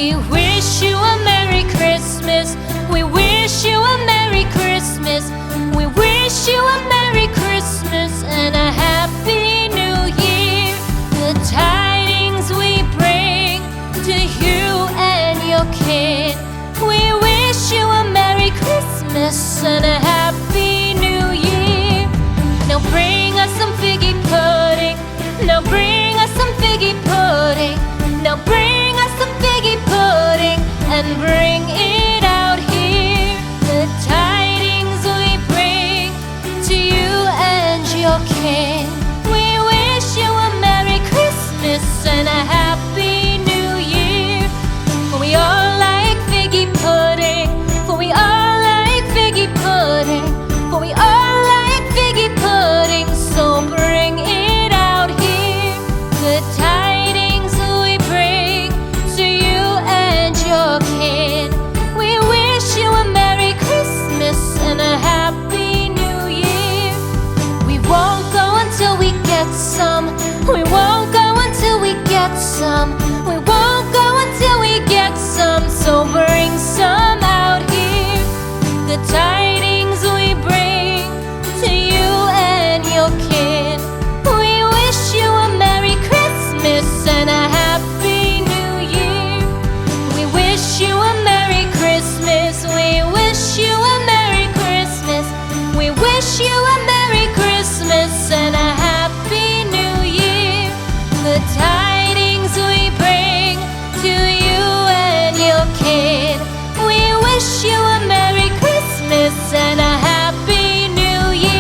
We wish you a Merry Christmas. We wish you a Merry Christmas. We wish you a Merry Christmas and a Happy New Year. The tidings we bring to you and your kid. We wish you a Merry Christmas and a Happy New Year. Now bring us some figgy pudding. Now bring us some figgy pudding. Now bring us some figgy pudding and bring it out here. The tidings we bring to you and your king. We wish you a Merry Christmas and a Happy New Year. For we all like figgy pudding. For we all like figgy pudding. For we all like figgy pudding. So bring it out here. The tidings we bring to you and your kid. We wish you a Merry Christmas and a Happy New Year. We won't go until we get some. We won't go until we get some. We won't go until we get some. So bring some out here. The tidings we bring to you and your kid. We wish you a Merry Christmas and a Happy New Year. We wish you a Merry Christmas. We wish you a Merry Christmas. We wish you a Merry Christmas and a Happy New Year. The tidings we bring to you and your kid. We wish you a Merry Christmas and a Happy New Year.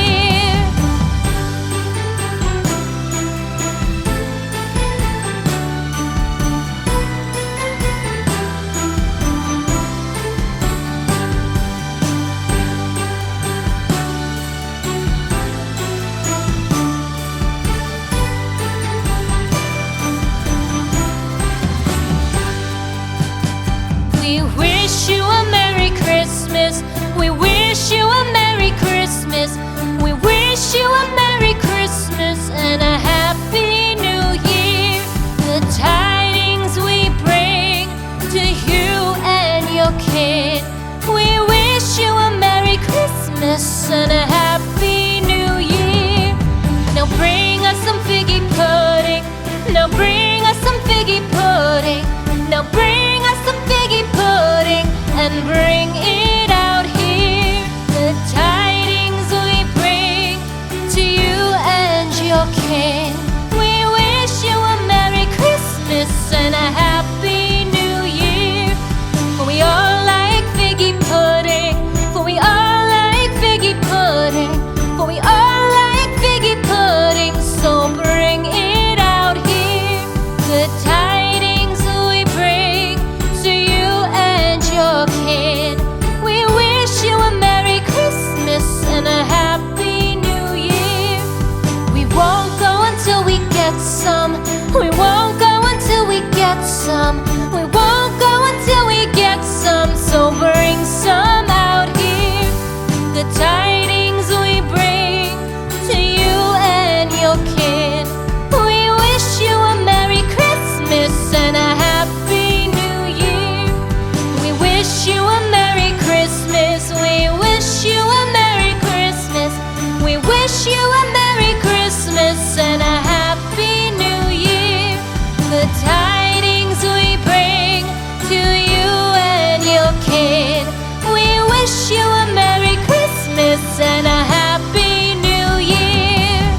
We wish you a Merry Christmas. We wish you a Merry Christmas. We wish you a Merry Christmas and a Happy New Year. The tidings we bring to you and your kid. We wish you a Merry Christmas and a Happy New Year. Now bring us some figgy pudding. Now bring us some figgy pudding. Now bring us some figgy pudding and bring it out here. The tidings we bring to you and your king. We wish you a Merry Christmas and a Happy New Year. For we all like figgy pudding. For we all like figgy pudding. For we all like figgy pudding. So bring it out here. The tidings we bring to you and your kid. We wish you a Merry Christmas and a Happy New Year. We won't go until we get some. We won't go until we get some. We won't go until we get some. So bring some out here. The tidings we bring to you and your kid. We wish you a Merry Christmas and a Happy New Year. We wish you a Merry Christmas. We wish you a Merry Christmas. We wish you a Merry Christmas and a Happy New Year. The tidings we bring to you and your kid. We wish you a Merry Christmas and a Happy New Year.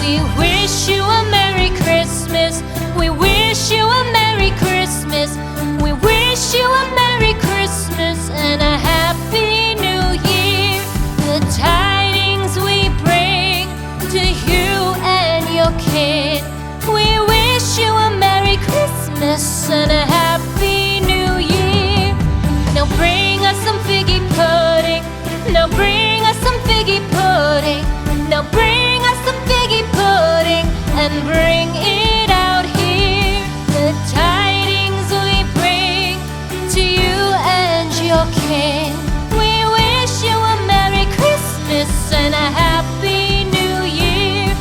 We wish you a Merry Christmas. We wish you a Merry Christmas. We wish you a Merry Christmas and a Happy New Year. The tidings we bring to you and your kid. We wish you a Merry Christmas and a Happy New Year. Now bring us some figgy pudding. Now bring us some figgy pudding. Now bring us kin. We wish you a Merry Christmas and a Happy New Year.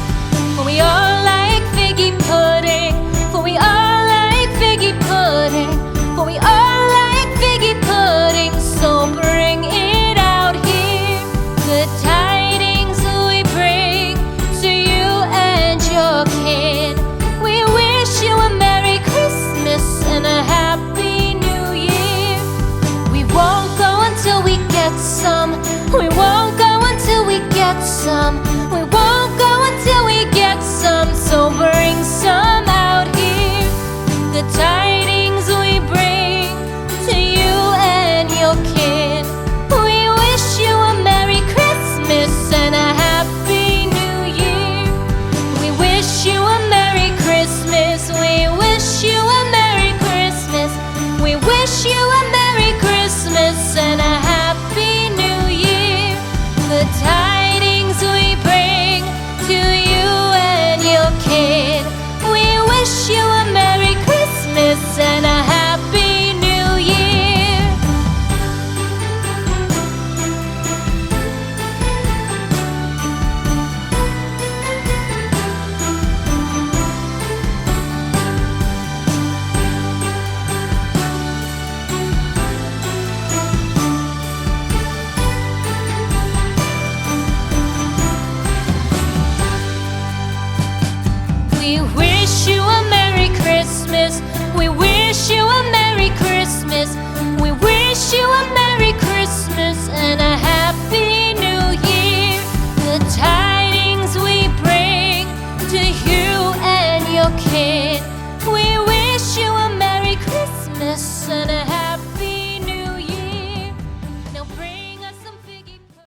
For we all like figgy pudding. For we all like figgy pudding. For we all like figgy pudding. So bring it out here. Good tidings we bring to you and your kin. We wish you a Merry Christmas and a Happy New Year. We won't go until we get some. We won't go until we get some. We won't go until we get some. So bring some out here. The tidings we bring to you and your kin. We wish you a Merry Christmas and a Happy New Year. We wish you a Merry Christmas. We wish you a Merry Christmas. We wish you a Merry Christmas and a Happy New Year. The tidings we bring to you and your kid. We wish you a Merry Christmas and a Happy New Year. We wish you a Merry Christmas. We wish you a Merry Christmas. We wish you a Merry Christmas and a Happy New Year. The tidings we bring to you and your kid. We wish you a Merry Christmas and a